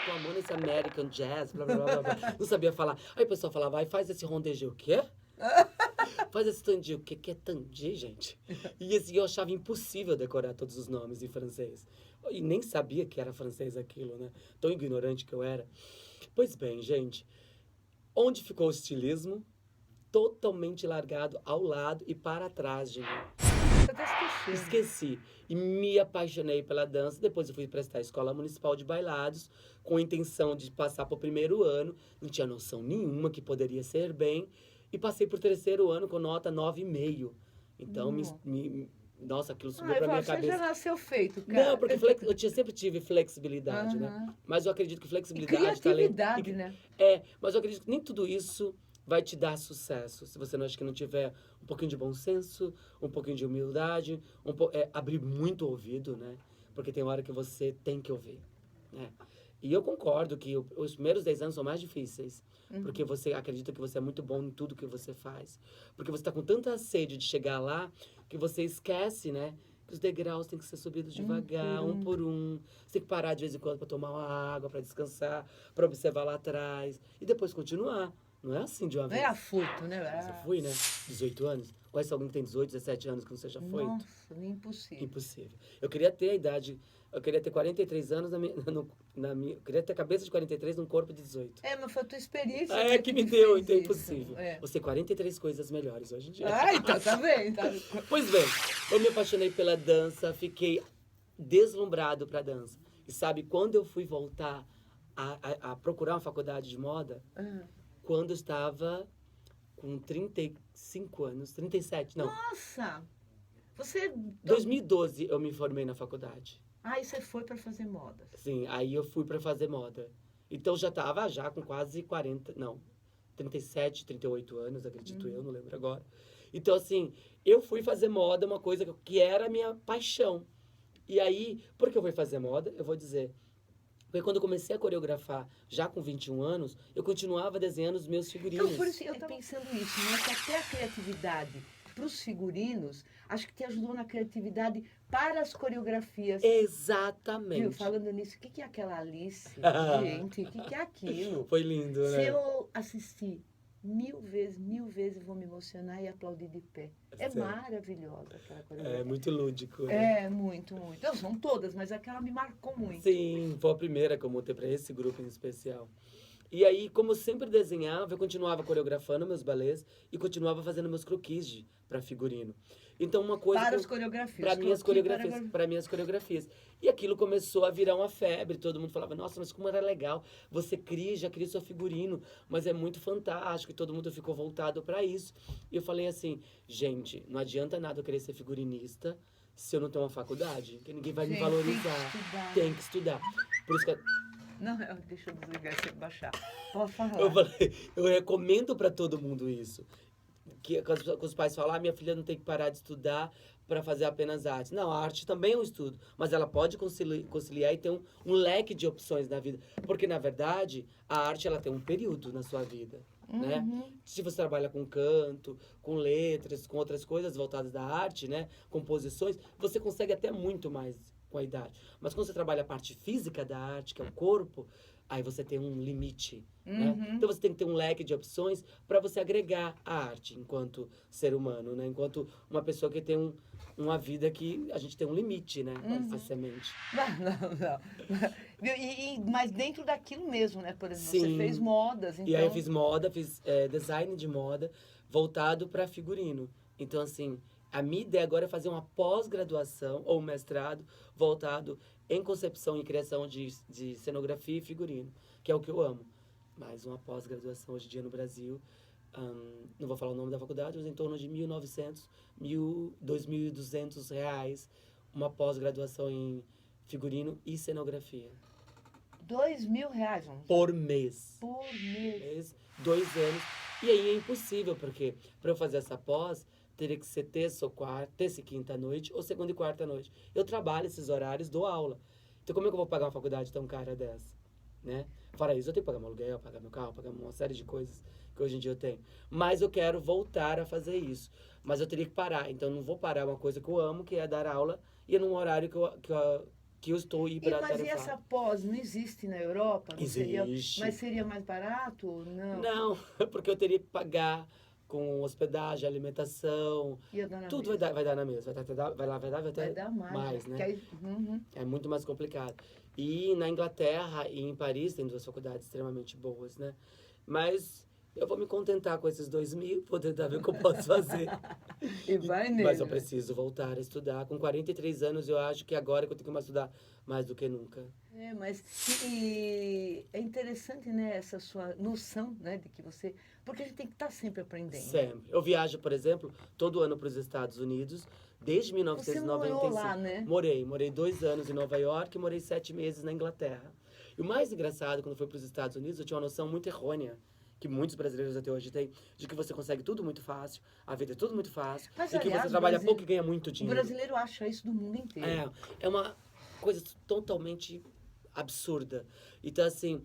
com a mão nesse American Jazz, blá, blá, blá, blá, blá. Não sabia falar. Aí o pessoal falava, vai, faz esse rondegê, o quê? Faz esse tandi, o que é tandi, gente? E assim, eu achava impossível decorar todos os nomes em francês. E nem sabia que era francês aquilo, né? Tão ignorante que eu era. Pois bem, gente, onde ficou o estilismo? Totalmente largado ao lado e para trás de mim. Você até esqueceu. Esqueci. E me apaixonei pela dança. Depois eu fui prestar a Escola Municipal de Bailados, com a intenção de passar para o primeiro ano. Não tinha noção nenhuma que poderia ser bem. E passei para o terceiro ano com nota 9,5. Então, nossa, aquilo subiu para minha Você cabeça. já nasceu feito, cara. Não, porque eu sempre tive flexibilidade, né? Mas eu acredito que E flexibilidade, criatividade, talento... né? Mas eu acredito que nem tudo isso vai te dar sucesso. Se você não acha que não tiver um pouquinho de bom senso, um pouquinho de humildade, abrir muito o ouvido, né? Porque tem hora que você tem que ouvir, né? E eu concordo que os primeiros 10 anos são mais difíceis. Porque você acredita que você é muito bom em tudo que você faz. Porque você está com tanta sede de chegar lá que você esquece, né? Que os degraus têm que ser subidos devagar, um por um. Você tem que parar de vez em quando para tomar uma água, para descansar, para observar lá atrás. E depois continuar. Não é assim de uma Não vez. é afoito, né? Mas eu fui, né? 18 anos. Conhece alguém que tem 18, 17 anos que não seja foito? Nossa, impossível. Impossível. Eu queria ter a idade... Eu queria ter 43 anos eu queria ter a cabeça de 43 num corpo de 18. Mas foi a tua experiência. Que me deu, fez então é isso. impossível. Você 43 coisas melhores hoje em dia. Então tá vendo? Pois bem, eu me apaixonei pela dança, fiquei deslumbrado pra dança. E sabe, quando eu fui voltar a procurar uma faculdade de moda, quando eu estava com 35 anos, 37, não. Nossa! Você... 2012 eu me formei na faculdade. Aí você foi pra fazer modas. Sim, aí eu fui pra fazer moda. Então já tava com quase 40, não, 37, 38 anos, acredito eu, não lembro agora. Então assim, eu fui fazer moda, uma coisa que era a minha paixão. E aí, por que eu fui fazer moda? Eu vou dizer. Porque quando eu comecei a coreografar, já com 21 anos, eu continuava desenhando os meus figurinos. Então, por isso eu tava pensando isso, né? Que até a criatividade para os figurinos, acho que te ajudou na criatividade para as coreografias. Exatamente. Viu? Falando nisso, o que é aquela Alice? Gente, o que é aquilo? Foi lindo, né? Se eu assistir 1000 vezes, vou me emocionar e aplaudir de pé. É Sim. maravilhosa aquela coreografia. É muito lúdico. Né? Muito, muito. Não, são todas, mas aquela me marcou muito. Sim, foi a primeira que eu montei para esse grupo em especial. E aí, como eu sempre desenhava, eu continuava coreografando meus balés e continuava fazendo meus croquis para figurino. Então, uma coisa... Para as coreografias. Para minhas coreografias. E aquilo começou a virar uma febre. Todo mundo falava, nossa, mas como era legal. Você já cria seu figurino, mas é muito fantástico. E todo mundo ficou voltado para isso. E eu falei assim, gente, não adianta nada eu querer ser figurinista se eu não tenho uma faculdade. Porque ninguém vai me valorizar. Tem que estudar. Por isso que... Não, deixa eu desligar isso e baixar. Pode falar. Eu recomendo para todo mundo isso. Que os pais falam, minha filha não tem que parar de estudar para fazer apenas arte. Não, a arte também é um estudo, mas ela pode conciliar e ter um leque de opções na vida. Porque, na verdade, a arte ela tem um período na sua vida. Né? Se você trabalha com canto, com letras, com outras coisas voltadas da arte, né? Composições, você consegue até muito mais com a idade. Mas quando você trabalha a parte física da arte, que é o corpo, aí você tem um limite. Né? Então você tem que ter um leque de opções para você agregar a arte enquanto ser humano, né? Enquanto uma pessoa que tem uma vida que a gente tem um limite, né? A semente. Não. Mas dentro daquilo mesmo, né? Por exemplo, Sim. Você fez modas. Então... E aí eu fiz moda, fiz design de moda voltado para figurino. Então, assim, a minha ideia agora é fazer uma pós-graduação ou um mestrado voltado em concepção e criação de cenografia e figurino, que é o que eu amo. Mas uma pós-graduação hoje em dia no Brasil, não vou falar o nome da faculdade, mas em torno de R$1.900, R$2.200 uma pós-graduação em figurino e cenografia. R$2.000, vamos. Por mês. Por mês. 2 anos. E aí é impossível, porque para eu fazer essa pós, teria que ser terça e quinta à noite, ou segunda e quarta à noite. Eu trabalho esses horários, dou aula. Então como é que eu vou pagar uma faculdade tão cara dessa? Né? Fora isso, eu tenho que pagar meu aluguel, pagar meu carro, pagar uma série de coisas que hoje em dia eu tenho. Mas eu quero voltar a fazer isso. Mas eu teria que parar. Então eu não vou parar uma coisa que eu amo, que é dar aula, e num horário que eu que eu estou Mas e hiper-atarefado. essa pós não existe na Europa? Não seria, Existe. mas seria mais barato ou não? Não, porque eu teria que pagar com hospedagem, alimentação, Ia dar na tudo mesma. vai dar na mesma. Vai Vai até dar mais, mais, né? né? Porque aí, uhum. É muito mais complicado. E na Inglaterra e em Paris tem duas faculdades extremamente boas, né? Mas eu vou me contentar com esses 2.000, vou tentar ver o que eu posso fazer. E vai nele. Mas eu né? preciso voltar a estudar. Com 43 anos, eu acho que agora que eu tenho que estudar mais do que nunca. Mas e é interessante, né, essa sua noção, né, de que você... Porque a gente tem que estar sempre aprendendo. Sempre. Eu viajo, por exemplo, todo ano para os Estados Unidos, desde Você morou 1995. lá, né? Morei 2 anos em Nova York e morei 7 meses na Inglaterra. E o mais engraçado, quando eu fui para os Estados Unidos, eu tinha uma noção muito errônea, que muitos brasileiros até hoje têm, de que você consegue tudo muito fácil, a vida é tudo muito fácil, Mas, e que aliás, você o trabalha Brasil- pouco e ganha muito O dinheiro. brasileiro acha isso do mundo inteiro. É uma coisa totalmente absurda. Então, assim,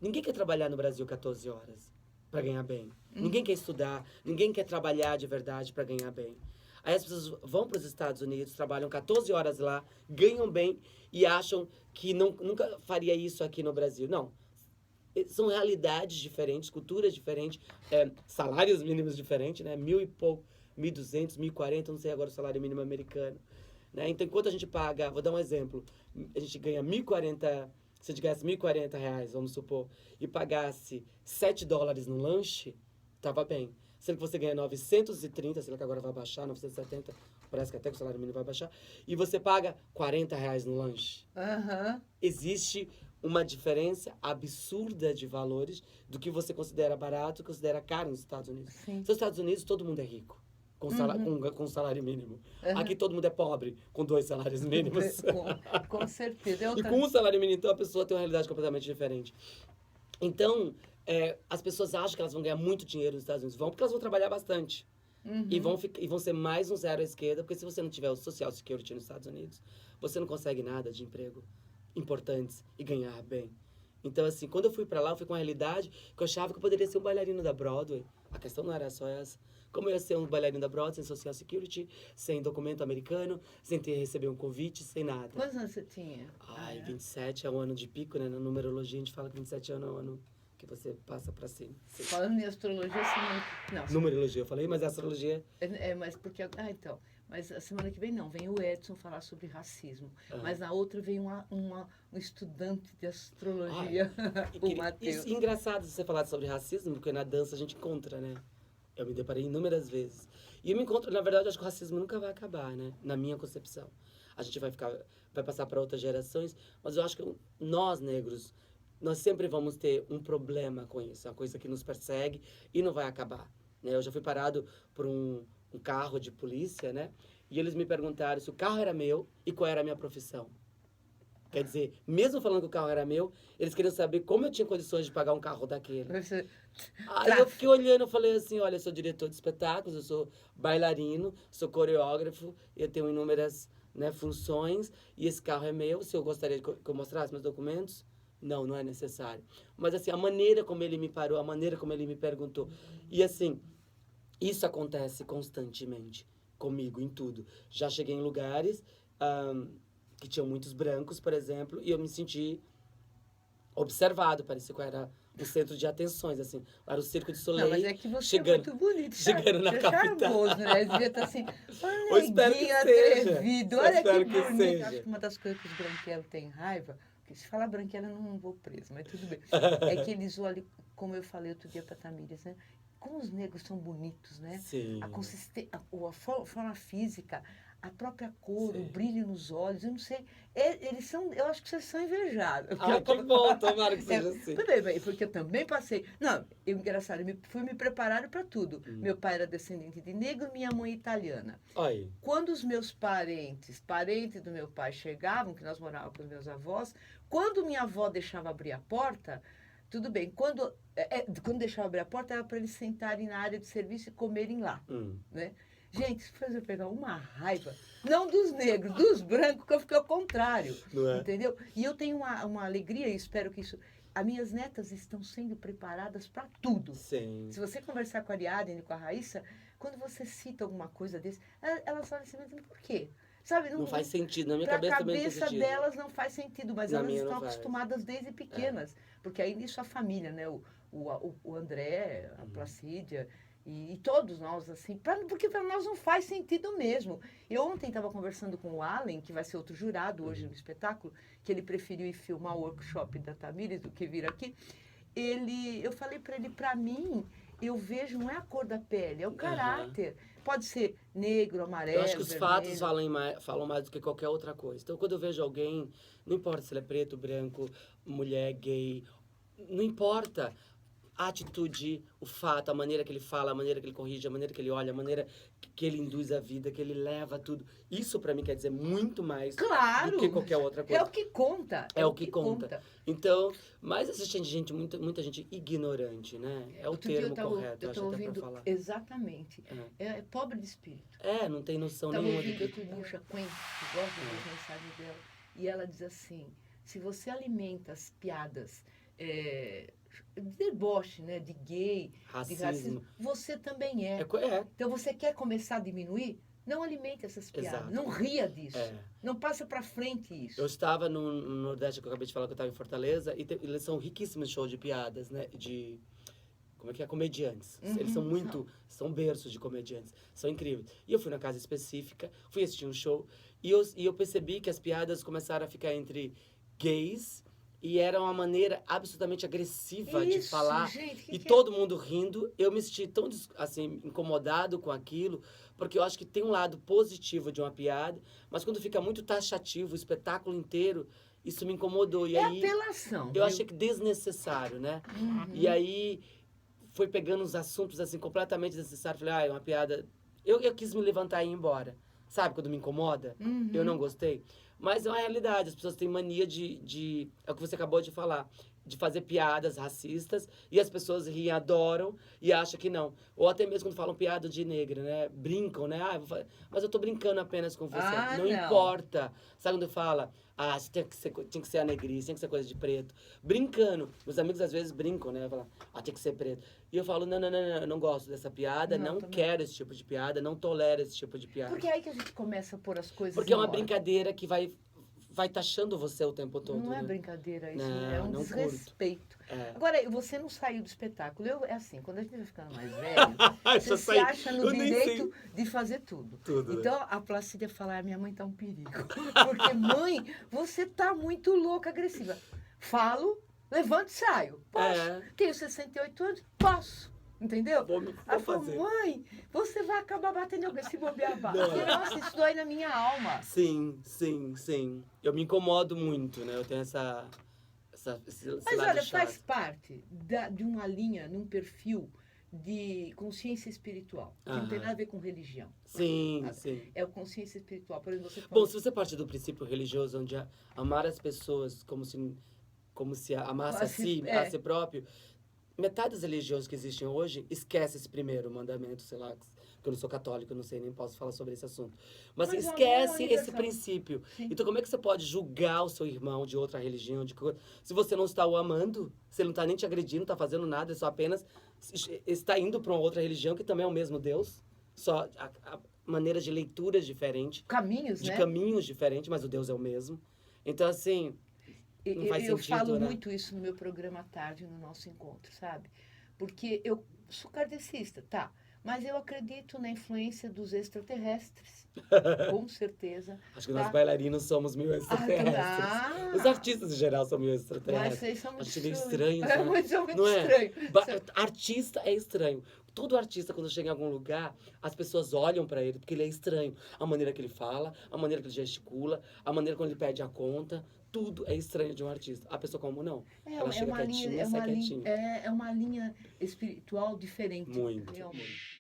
ninguém quer trabalhar no Brasil 14 horas para ganhar bem. Ninguém quer estudar, ninguém quer trabalhar de verdade para ganhar bem. Aí as pessoas vão para os Estados Unidos, trabalham 14 horas lá, ganham bem e acham que nunca faria isso aqui no Brasil. Não. São realidades diferentes, culturas diferentes, salários mínimos diferentes, né? 1.000 e pouco, 1.200, 1.040, não sei agora o salário mínimo americano. Né? Então, enquanto a gente paga, vou dar um exemplo, a gente ganha 1.040, se a gente ganhasse 1.040 reais, vamos supor, e pagasse $7 no lanche, tava bem. Sendo que você ganha 930, sei lá que agora vai baixar, 970, parece que até que o salário mínimo vai baixar, e você paga 40 reais no lanche. Aham. Existe uma diferença absurda de valores do que você considera barato e considera caro nos Estados Unidos. Sim. Nos Estados Unidos, todo mundo é rico. Com salário mínimo. Uhum. Aqui todo mundo é pobre, com 2 salários mínimos. Com certeza. É E outra... com um salário mínimo, então, a pessoa tem uma realidade completamente diferente. Então, as pessoas acham que elas vão ganhar muito dinheiro nos Estados Unidos. Vão porque elas vão trabalhar bastante. Uhum. E vão ser mais um zero à esquerda, porque se você não tiver o Social Security nos Estados Unidos, você não consegue nada de emprego importantes e ganhar bem. Então, assim, quando eu fui pra lá, eu fui com uma realidade que eu achava que eu poderia ser um bailarino da Broadway. A questão não era só essa. Como eu ia ser um bailarino da Broadway, sem Social Security, sem documento americano, sem receber um convite, sem nada. Quantos anos você tinha? Ai, 27 é um ano de pico, né? Na numerologia a gente fala que 27 anos é um ano que você passa pra cima. Sim. Falando em astrologia, semana... Não, Numerologia, eu falei, mas a astrologia... mas porque... então... Mas a semana que vem não, vem o Edson falar sobre racismo. Ah. Mas na outra vem um estudante de astrologia, o Matheus. E engraçado você falar sobre racismo, porque na dança a gente encontra, né? Eu me deparei inúmeras vezes. E eu me encontro, na verdade, eu acho que o racismo nunca vai acabar, né? Na minha concepção. A gente vai passar para outras gerações, mas eu acho que nós, negros, nós sempre vamos ter um problema com isso. É uma coisa que nos persegue e não vai acabar. Né? Eu já fui parado por um carro de polícia, né? E eles me perguntaram se o carro era meu e qual era a minha profissão. Quer dizer, mesmo falando que o carro era meu, eles queriam saber como eu tinha condições de pagar um carro daquele. Aí eu fiquei olhando, eu falei assim, olha, eu sou diretor de espetáculos, eu sou bailarino, sou coreógrafo, eu tenho inúmeras, né, funções, e esse carro é meu, se eu gostaria que eu mostrasse meus documentos, não é necessário. Mas assim, a maneira como ele me parou, a maneira como ele me perguntou, e assim... Isso acontece constantemente comigo, em tudo. Já cheguei em lugares que tinham muitos brancos, por exemplo, e eu me senti observado. Parecia que eu era um centro de atenções, assim. Era o Circo de Soleil. Não, mas é que você chegando, é muito bonito. Chegando na você capital. Charmoso, né? Devia estar assim, Eu espero que seja. atrevido. Eu Olha que espero que bonito. seja. Acho que uma das coisas que os branquelos têm raiva, que se falar branquelo eu não vou preso, mas tudo bem. É que eles olham, como eu falei outro dia para a Tamires, né? Como os negros são bonitos, né? Sim. A consistência, a forma física, a própria cor, Sim. o brilho nos olhos, eu não sei. Eles são, eu acho que vocês são invejados. Ah, que bom, tomara que seja assim. Bem, porque eu também passei. Não, engraçado, fui me preparar para tudo. Meu pai era descendente de negro, minha mãe italiana. Olha. Quando os meus parentes do meu pai chegavam, que nós morávamos com os meus avós, quando minha avó deixava abrir a porta, tudo bem. Quando deixava abrir a porta, era para eles sentarem na área de serviço e comerem lá. Né? Gente, isso fez eu pegar uma raiva. Não dos negros, dos brancos, que eu fiquei ao contrário. Não é? Entendeu? E eu tenho uma alegria e espero que isso... As minhas netas estão sendo preparadas para tudo. Sim. Se você conversar com a Ariadne e com a Raíssa, quando você cita alguma coisa desse, elas falam assim, mas por quê? sabe? Não faz sentido. Na minha Pra cabeça também não tem cabeça sentido. delas não faz sentido, mas Na elas minha estão não faz. acostumadas desde pequenas. Porque aí nisso a família, né? O André, a Placídia e todos nós, assim, porque para nós não faz sentido mesmo. Eu ontem estava conversando com o Allen, que vai ser outro jurado hoje no espetáculo, que ele preferiu ir filmar o workshop da Tamires do que vir aqui. Eu falei para ele, para mim, eu vejo, não é a cor da pele, é o caráter. Pode ser negro, amarelo, Eu acho que os vermelho. fatos falam mais do que qualquer outra coisa. Então, quando eu vejo alguém, não importa se ele é preto, branco, mulher, gay, não importa a atitude, o fato, a maneira que ele fala, a maneira que ele corrige, a maneira que ele olha, a maneira que ele induz a vida, que ele leva tudo. Isso, pra mim, quer dizer muito mais Claro, do que qualquer outra coisa. é o que conta. É o que conta. Então, mas existe gente, muita gente ignorante, né? É o Outro dia termo correto, eu acho tô até pra ouvindo, falar. exatamente. É pobre de espírito. Não tem noção Estava nenhuma ouvindo do a que... Tubucha Quen, que gosta das mensagens dela, e ela diz assim, se você alimenta as piadas de deboche, né, de gay, de racismo, você também é. Então você quer começar a diminuir? Não alimente essas piadas, Exato. não ria disso, não passa pra frente isso. Eu estava no Nordeste, que eu acabei de falar que eu estava em Fortaleza, e eles são riquíssimos shows de piadas, né, de... Como é que é? Comediantes. Eles são são berços de comediantes. São incríveis. E eu fui na casa específica, fui assistir um show, e eu percebi que as piadas começaram a ficar entre gays, e era uma maneira absolutamente agressiva de falar. Gente, e todo mundo rindo. Eu me senti tão, assim, incomodado com aquilo, porque eu acho que tem um lado positivo de uma piada, mas quando fica muito taxativo, o espetáculo inteiro, isso me incomodou. E aí, apelação. eu achei que desnecessário, né? E aí foi pegando uns assuntos assim completamente desnecessários. Falei, é uma piada. Eu quis me levantar e ir embora. Sabe, quando me incomoda? Eu não gostei. Mas é uma realidade, as pessoas têm mania de... É o que você acabou de falar. De fazer piadas racistas. E as pessoas riem, adoram e acham que não. Ou até mesmo quando falam piada de negra, né? Brincam, né? Mas eu tô brincando apenas com você. Não importa. Sabe quando fala... Você tinha que ser a negrice, tinha que ser coisa de preto. Brincando. Meus amigos às vezes brincam, né? Falam, tinha que ser preto. E eu falo, não, eu não gosto dessa piada, não quero esse tipo de piada, não tolero esse tipo de piada. Porque é aí que a gente começa a pôr as coisas Porque é uma brincadeira que vai taxando você o tempo todo. Não é né? brincadeira isso, Não, é um não desrespeito. É. Agora, você não saiu do espetáculo. É assim, quando a gente vai ficando mais velho, você se acha no direito de fazer tudo. Então, a Placídia fala, minha mãe tá um perigo. Porque, mãe, você tá muito louca, agressiva. Falo, levanto e saio. Posso. Tenho 68 anos, posso. Entendeu? Vou fazer. Mãe, você vai acabar batendo em alguém se bobear. Nossa, isso dói na minha alma. Sim. Eu me incomodo muito, né? Eu tenho esse Mas lado olha, chato. faz parte de uma linha, num perfil de consciência espiritual. Que não tem nada a ver com religião. Sim. É o consciência espiritual. Por exemplo, você Bom, se você partir do princípio religioso, onde amar as pessoas como se amasse a si próprio, metade das religiões que existem hoje esquece esse primeiro mandamento, sei lá, porque eu não sou católico, eu não sei, nem posso falar sobre esse assunto. Mas esquece esse princípio. Sim. Então, como é que você pode julgar o seu irmão de outra religião, se você não está o amando, se ele não está nem te agredindo, não está fazendo nada, ele só apenas está indo para uma outra religião que também é o mesmo Deus, só a maneira de leituras diferente. Caminhos, de né? caminhos diferentes, mas o Deus é o mesmo. Então, assim... Não faz eu sentido, falo né? muito isso no meu programa à tarde, no nosso encontro, sabe? Porque eu sou kardecista, tá? Mas eu acredito na influência dos extraterrestres. Com certeza. Acho que nós bailarinos somos meio extraterrestres. Os artistas, em geral, são meio extraterrestres. Mas vocês são muito Acho meio estranho, né? Muito estranho. Artista é estranho. Todo artista, quando chega em algum lugar, as pessoas olham pra ele, porque ele é estranho. A maneira que ele fala, a maneira que ele gesticula, a maneira como ele pede a conta. Tudo é estranho de um artista. A pessoa como não. Ela chega quietinha, sai quietinha. É uma linha espiritual diferente. Muito. Realmente.